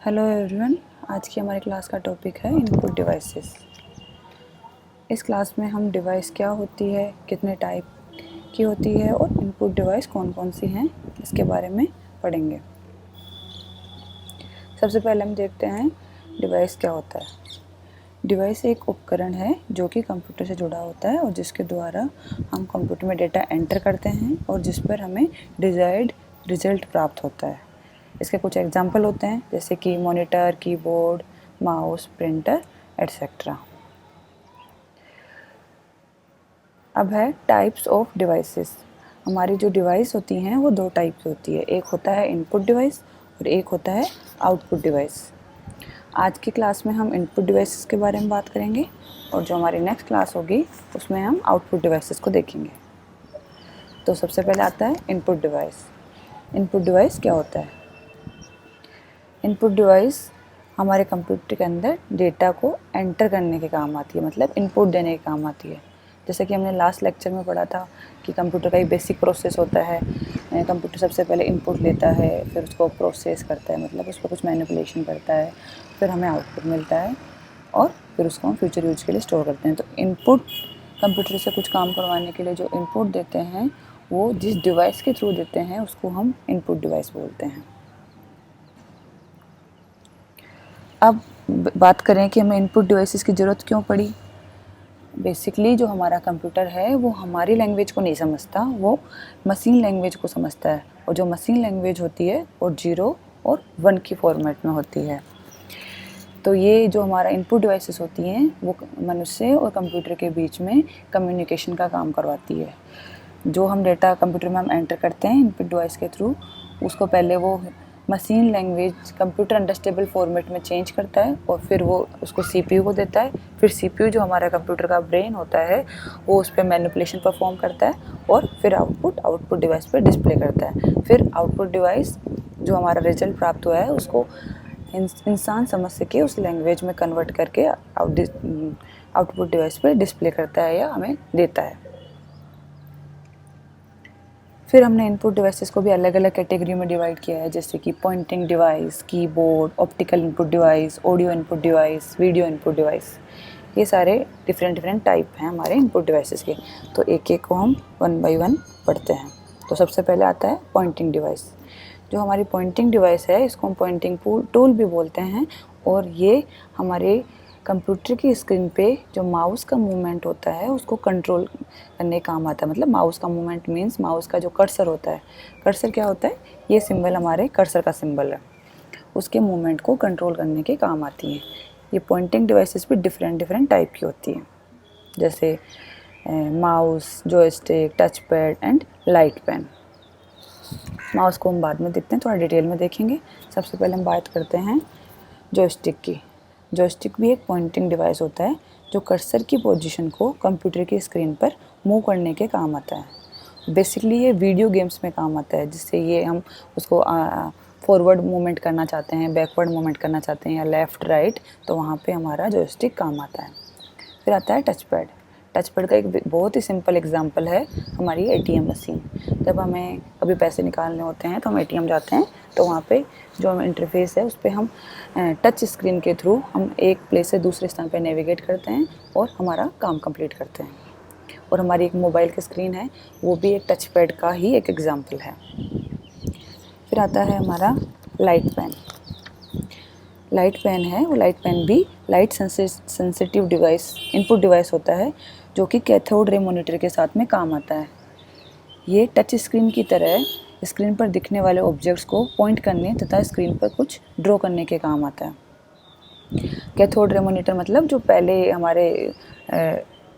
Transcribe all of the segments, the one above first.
Hello everyone. आज की हमारी क्लास का टॉपिक है इनपुट डिवाइसेस। इस क्लास में हम डिवाइस क्या होती है, कितने टाइप की होती है और इनपुट डिवाइस कौन कौन सी हैं इसके बारे में पढ़ेंगे। सबसे पहले हम देखते हैं डिवाइस क्या होता है। डिवाइस एक उपकरण है जो कि कंप्यूटर से जुड़ा होता है और जिसके द्वारा हम कंप्यूटर में डेटा एंटर करते हैं और जिस पर हमें डिज़ायर्ड रिजल्ट प्राप्त होता है। इसके कुछ एग्जाम्पल होते हैं जैसे कि monitor, keyboard, mouse, printer etcetera. अब है टाइप्स ऑफ डिवाइसेस। हमारी जो डिवाइस होती हैं वो दो टाइप की होती है, एक होता है इनपुट डिवाइस और एक होता है आउटपुट डिवाइस। आज की क्लास में हम इनपुट डिवाइसेस के बारे में बात करेंगे और जो हमारी नेक्स्ट क्लास होगी उसमें हम आउटपुट डिवाइसेस को देखेंगे। तो सबसे पहले आता है इनपुट डिवाइस। इनपुट डिवाइस क्या होता है? इनपुट डिवाइस हमारे कंप्यूटर के अंदर डेटा को एंटर करने के काम आती है, मतलब इनपुट देने के काम आती है। जैसे कि हमने लास्ट लेक्चर में पढ़ा था कि कंप्यूटर का एक बेसिक प्रोसेस होता है। कंप्यूटर सबसे पहले इनपुट लेता है, फिर उसको प्रोसेस करता है, मतलब उस पर कुछ मैनिपुलेशन करता है, फिर हमें आउटपुट मिलता है और फिर उसको हम फ्यूचर यूज के लिए स्टोर करते हैं। तो इनपुट कंप्यूटर से कुछ काम करवाने के लिए जो इनपुट देते हैं वो जिस डिवाइस के थ्रू देते हैं उसको हम इनपुट डिवाइस बोलते हैं। अब बात करें कि हमें इनपुट डिवाइसेस की ज़रूरत क्यों पड़ी। बेसिकली जो हमारा कंप्यूटर है वो हमारी लैंग्वेज को नहीं समझता, वो मशीन लैंग्वेज को समझता है और जो मशीन लैंग्वेज होती है वो 0 और 1 की फॉर्मेट में होती है। तो ये जो हमारा इनपुट डिवाइसेस होती हैं वो मनुष्य और कंप्यूटर के बीच में कम्युनिकेशन का काम करवाती है। जो हम डेटा कंप्यूटर में हम एंटर करते हैं इनपुट डिवाइस के थ्रू, उसको पहले वो machine language computer understandable format में चेंज करता है और फिर वो उसको सीपीयू को देता है। फिर सीपीयू जो हमारा कंप्यूटर का ब्रेन होता है वो उस पर मैनिपुलेशन परफॉर्म करता है और फिर आउटपुट डिवाइस पर डिस्प्ले करता है। फिर आउटपुट डिवाइस जो हमारा रिजल्ट प्राप्त हुआ है उसको इंसान समझ सके उस लैंग्वेज में कन्वर्ट करके आउटपुट डिवाइस पे डिस्प्ले करता है या हमें देता है। फिर हमने इनपुट डिवाइसेस को भी अलग अलग कैटेगरी में डिवाइड किया है, जैसे कि pointing device, keyboard, optical input device, audio input device, video input device. ये सारे डिफरेंट टाइप हैं हमारे इनपुट डिवाइसेस के। तो एक एक को हम 1 बाय 1 पढ़ते हैं। तो सबसे पहले आता है पॉइंटिंग डिवाइस। जो हमारी पॉइंटिंग डिवाइस है इसको हम पॉइंटिंग टूल भी बोलते हैं और ये हमारे कंप्यूटर की स्क्रीन पे जो माउस का मूवमेंट होता है उसको कंट्रोल करने का काम आता है। मतलब माउस का मूवमेंट मीन्स माउस का जो कर्सर होता है, कर्सर क्या होता है, ये सिंबल हमारे कर्सर का सिंबल है, उसके मूवमेंट को कंट्रोल करने के काम आती हैं। ये पॉइंटिंग डिवाइसेस भी डिफरेंट टाइप की होती हैं, जैसे mouse, joystick, touch pad and light pen. Mouse को हम बाद में देखते हैं, थोड़ा डिटेल में देखेंगे। सबसे पहले हम बात करते हैं जॉयस्टिक की। जॉयस्टिक भी एक पॉइंटिंग डिवाइस होता है जो कर्सर की पोजीशन को कंप्यूटर की स्क्रीन पर मूव करने के काम आता है। बेसिकली ये वीडियो गेम्स में काम आता है, जिससे ये हम उसको फॉरवर्ड मूवमेंट करना चाहते हैं, बैकवर्ड मूवमेंट करना चाहते हैं या लेफ़्ट राइट, तो वहाँ पे हमारा जॉयस्टिक काम आता है। फिर आता है टच पैड। टच पैड का एक बहुत ही सिंपल एग्जांपल है हमारी एटीएम मशीन। जब हमें कभी पैसे निकालने होते हैं तो हम एटीएम जाते हैं, तो वहाँ पे जो इंटरफेस है उस पर हम टच स्क्रीन के थ्रू हम एक प्लेस से दूसरे स्थान पे नेविगेट करते हैं और हमारा काम कंप्लीट करते हैं। और हमारी एक मोबाइल की स्क्रीन है वो भी एक टच पैड का ही एक एग्जाम्पल है। फिर आता है हमारा लाइट पेन। लाइट पेन है वो लाइट पेन भी light sensitive device input device होता है जो कि कैथोड रे मॉनिटर के साथ में काम आता है। ये टच स्क्रीन की तरह स्क्रीन पर दिखने वाले ऑब्जेक्ट्स को पॉइंट करने तथा स्क्रीन पर कुछ ड्रॉ करने के काम आता है। कैथोड रे मॉनिटर मतलब जो पहले हमारे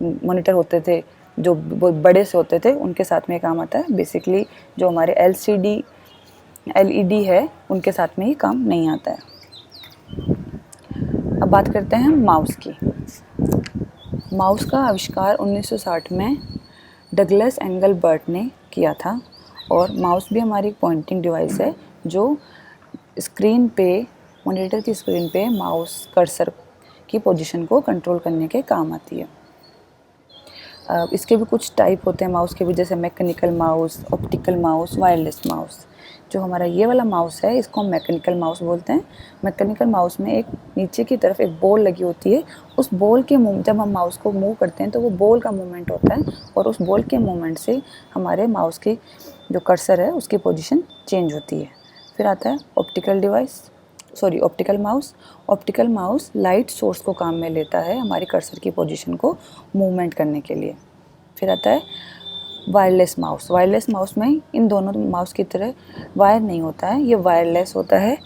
मॉनिटर होते थे जो बहुत बड़े से होते थे उनके साथ में काम आता है। बेसिकली जो हमारे एलईडी है उनके साथ में ये काम नहीं आता है। अब बात करते हैं माउस की। माउस का आविष्कार 1960 में डगलस एंगलबर्ट ने किया था और माउस भी हमारी पॉइंटिंग डिवाइस है जो स्क्रीन पे, मॉनिटर की स्क्रीन पे माउस कर्सर की पोजीशन को कंट्रोल करने के काम आती है। इसके भी कुछ टाइप होते हैं माउस के भी, जैसे mechanical mouse, optical mouse, wireless mouse. जो हमारा ये वाला माउस है इसको हम मैकेनिकल माउस बोलते हैं। मैकेनिकल माउस में एक नीचे की तरफ एक बॉल लगी होती है, उस बॉल के जब हम माउस को मूव करते हैं तो वो बॉल का मूवमेंट होता है और उस बॉल के मूवमेंट से हमारे माउस की जो कर्सर है उसकी पोजीशन चेंज होती है। फिर आता है optical mouse. Optical mouse light source को काम में लेता है हमारी कर्सर की पोजीशन को मूवमेंट करने के लिए। फिर आता है वायरलेस माउस। वायरलेस माउस में इन दोनों माउस की तरह वायर नहीं होता है, ये वायरलेस होता है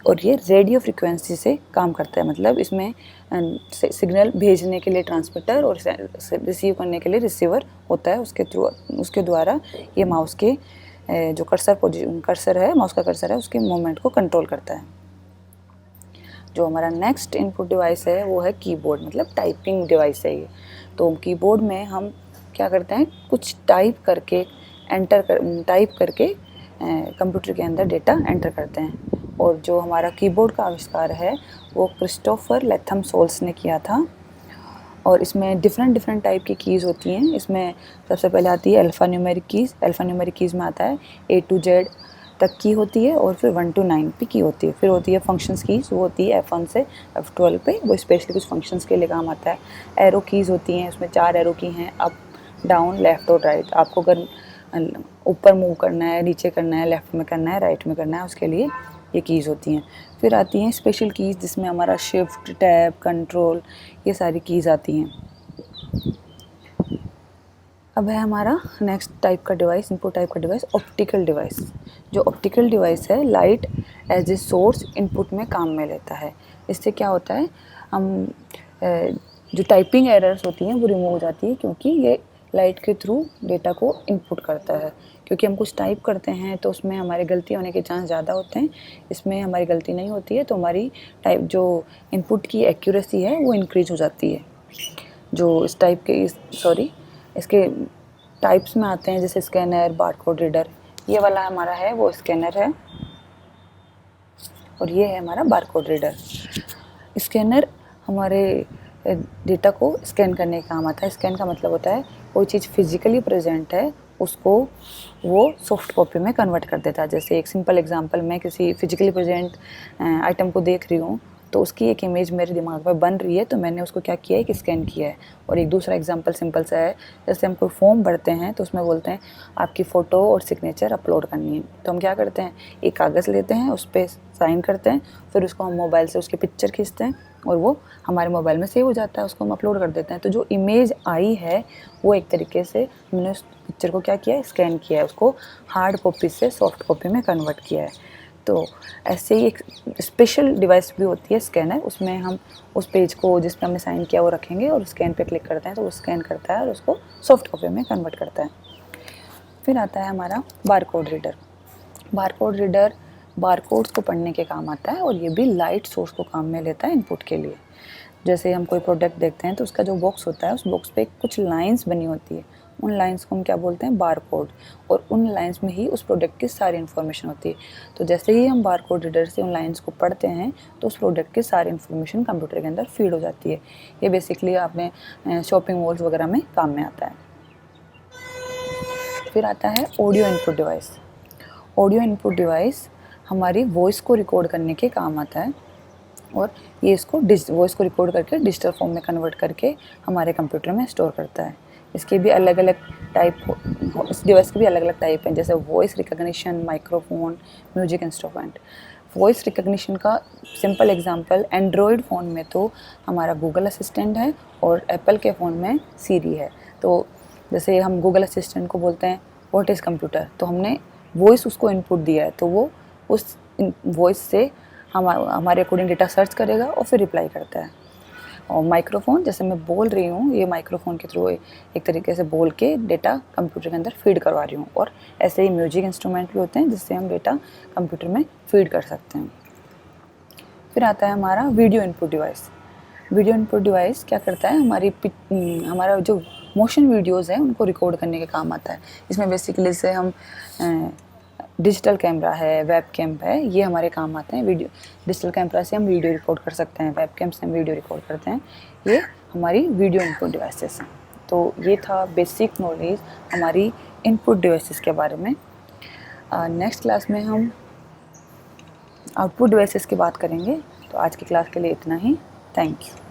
और ये रेडियो फ्रिक्वेंसी से काम करता है। मतलब इसमें सिग्नल भेजने के लिए ट्रांसमीटर और रिसीव करने के लिए रिसीवर होता है, उसके द्वारा ये माउस के जो कर्सर है, माउस का कर्सर है, उसके मूवमेंट को कंट्रोल करता है। जो हमारा नेक्स्ट इनपुट डिवाइस है वो है कीबोर्ड, मतलब टाइपिंग डिवाइस है ये। तो कीबोर्ड में हम क्या करते हैं, कुछ टाइप करके कंप्यूटर के अंदर डेटा एंटर करते हैं। और जो हमारा कीबोर्ड का आविष्कार है वो क्रिस्टोफर लेथम सोल्स ने किया था। और इसमें डिफरेंट टाइप की कीज़ होती हैं। इसमें सबसे पहले आती है alpha numeric keys. Alpha numeric keys में आता है A to Z तक की होती है और फिर 1 to 9 पे की होती है। फिर होती है फंक्शंस कीज़, वो होती है F1 से F12 पे, वो स्पेशली कुछ फंक्शंस के लिए काम आता है। एरो कीज़ होती हैं, उसमें 4 एरो की हैं, अप डाउन लेफ़्ट और राइट। आपको अगर ऊपर मूव करना है, नीचे करना है, लेफ़्ट में करना है, राइट में करना है, उसके लिए ये कीज़ होती हैं। फिर आती हैं स्पेशल कीज़ जिसमें हमारा शिफ्ट, टैब, कंट्रोल, ये सारी कीज़ आती हैं। अब है हमारा नेक्स्ट टाइप का डिवाइस, इनपुट टाइप का डिवाइस ऑप्टिकल डिवाइस। जो ऑप्टिकल डिवाइस है light as a source input में काम में लेता है। इससे क्या होता है, हम जो टाइपिंग एरर्स होती हैं वो रिमूव हो जाती है, क्योंकि ये लाइट के थ्रू डेटा को इनपुट करता है। क्योंकि हम कुछ टाइप करते हैं तो उसमें हमारे गलती होने के चांस ज़्यादा होते हैं, इसमें हमारी गलती नहीं होती है, तो हमारी जो इनपुट की एक्यूरेसी है वो इंक्रीज हो जाती है। जो इस टाइप के इसके टाइप्स में आते हैं जैसे स्कैनर, बारकोड रीडर। ये वाला हमारा है वो स्कैनर है और ये है हमारा बारकोड रीडर। स्कैनर हमारे डेटा को स्कैन करने का काम आता है। स्कैन का मतलब होता है कोई चीज़ फिजिकली प्रेजेंट है उसको वो सॉफ्ट कॉपी में कन्वर्ट कर देता है। जैसे एक सिंपल एग्जांपल, मैं किसी फिजिकली प्रेजेंट आइटम को देख रही हूँ तो उसकी एक इमेज मेरे दिमाग में बन रही है, तो मैंने उसको क्या किया है कि स्कैन किया है। और एक दूसरा एग्जांपल सिंपल सा है, जैसे हम कोई फॉर्म भरते हैं तो उसमें बोलते हैं आपकी फ़ोटो और सिग्नेचर अपलोड करनी है, तो हम क्या करते हैं, एक कागज़ लेते हैं, उस पर साइन करते हैं, फिर उसको हम मोबाइल से उसकी पिक्चर खींचते हैं और वो हमारे मोबाइल में सेव हो जाता है, उसको हम अपलोड कर देते हैं। तो जो इमेज आई है वो एक तरीके से हमने उस पिक्चर को क्या किया है, स्कैन किया है, उसको हार्ड कॉपी से सॉफ्ट कॉपी में कन्वर्ट किया है। तो ऐसे ही एक स्पेशल डिवाइस भी होती है स्कैनर, उसमें हम उस पेज को जिस पे हमने साइन किया वो रखेंगे और स्कैन पे क्लिक करते हैं तो वो स्कैन करता है और उसको सॉफ्ट कॉपी में कन्वर्ट करता है। फिर आता है हमारा barcode reader. Barcode reader barcodes को पढ़ने के काम आता है और ये भी लाइट सोर्स को काम में लेता है इनपुट के लिए। जैसे हम कोई प्रोडक्ट देखते हैं तो उसका जो बॉक्स होता है उस बॉक्स पे कुछ लाइंस बनी होती है, उन लाइंस को हम क्या बोलते हैं, बारकोड। और उन लाइंस में ही उस प्रोडक्ट की सारी इन्फॉर्मेशन होती है। तो जैसे ही हम बारकोड रीडर से उन लाइंस को पढ़ते हैं तो उस प्रोडक्ट की सारी इन्फॉर्मेशन कंप्यूटर के अंदर फीड हो जाती है। ये बेसिकली आपने शॉपिंग मॉल्स वगैरह में काम में आता है। फिर आता है audio input device. Audio input device हमारी वॉइस को रिकॉर्ड करने के काम आता है और ये इसको वॉइस को रिकॉर्ड करके डिजिटल फॉर्म में कन्वर्ट करके हमारे कंप्यूटर में स्टोर करता है। इसके भी अलग अलग टाइप इस डिवाइस के भी अलग अलग टाइप हैं, जैसे voice recognition, microphone, music instrument. Voice recognition का सिंपल एग्जांपल एंड्रॉयड फ़ोन में तो हमारा गूगल असिस्टेंट है और एप्पल के फ़ोन में सीरी है। तो जैसे हम गूगल असिस्टेंट को बोलते हैं व्हाट इज़ कंप्यूटर, तो हमने वॉइस उसको इनपुट दिया है तो वो उस वॉइस से हमारे अकॉर्डिंग डेटा सर्च करेगा और फिर रिप्लाई करता है। और माइक्रोफोन, जैसे मैं बोल रही हूँ, ये माइक्रोफोन के थ्रू एक तरीके से बोल के डेटा कंप्यूटर के अंदर फीड करवा रही हूँ। और ऐसे ही म्यूजिक इंस्ट्रूमेंट भी होते हैं जिससे हम डेटा कंप्यूटर में फीड कर सकते हैं। फिर आता है हमारा video input device. Video input device क्या करता है, हमारा जो मोशन वीडियोज़ हैं उनको रिकॉर्ड करने के काम आता है। इसमें बेसिकली से हम डिजिटल कैमरा है, वेब कैम है, ये हमारे काम आते हैं। डिजिटल कैमरा से हम वीडियो रिकॉर्ड कर सकते हैं, वेब कैम से हम वीडियो रिकॉर्ड करते हैं। ये हमारी वीडियो इनपुट डिवाइसेस हैं। तो ये था बेसिक नॉलेज हमारी इनपुट डिवाइसेस के बारे में। नेक्स्ट क्लास में हम आउटपुट डिवाइसेस की बात करेंगे। तो आज की क्लास के लिए इतना ही। Thank you.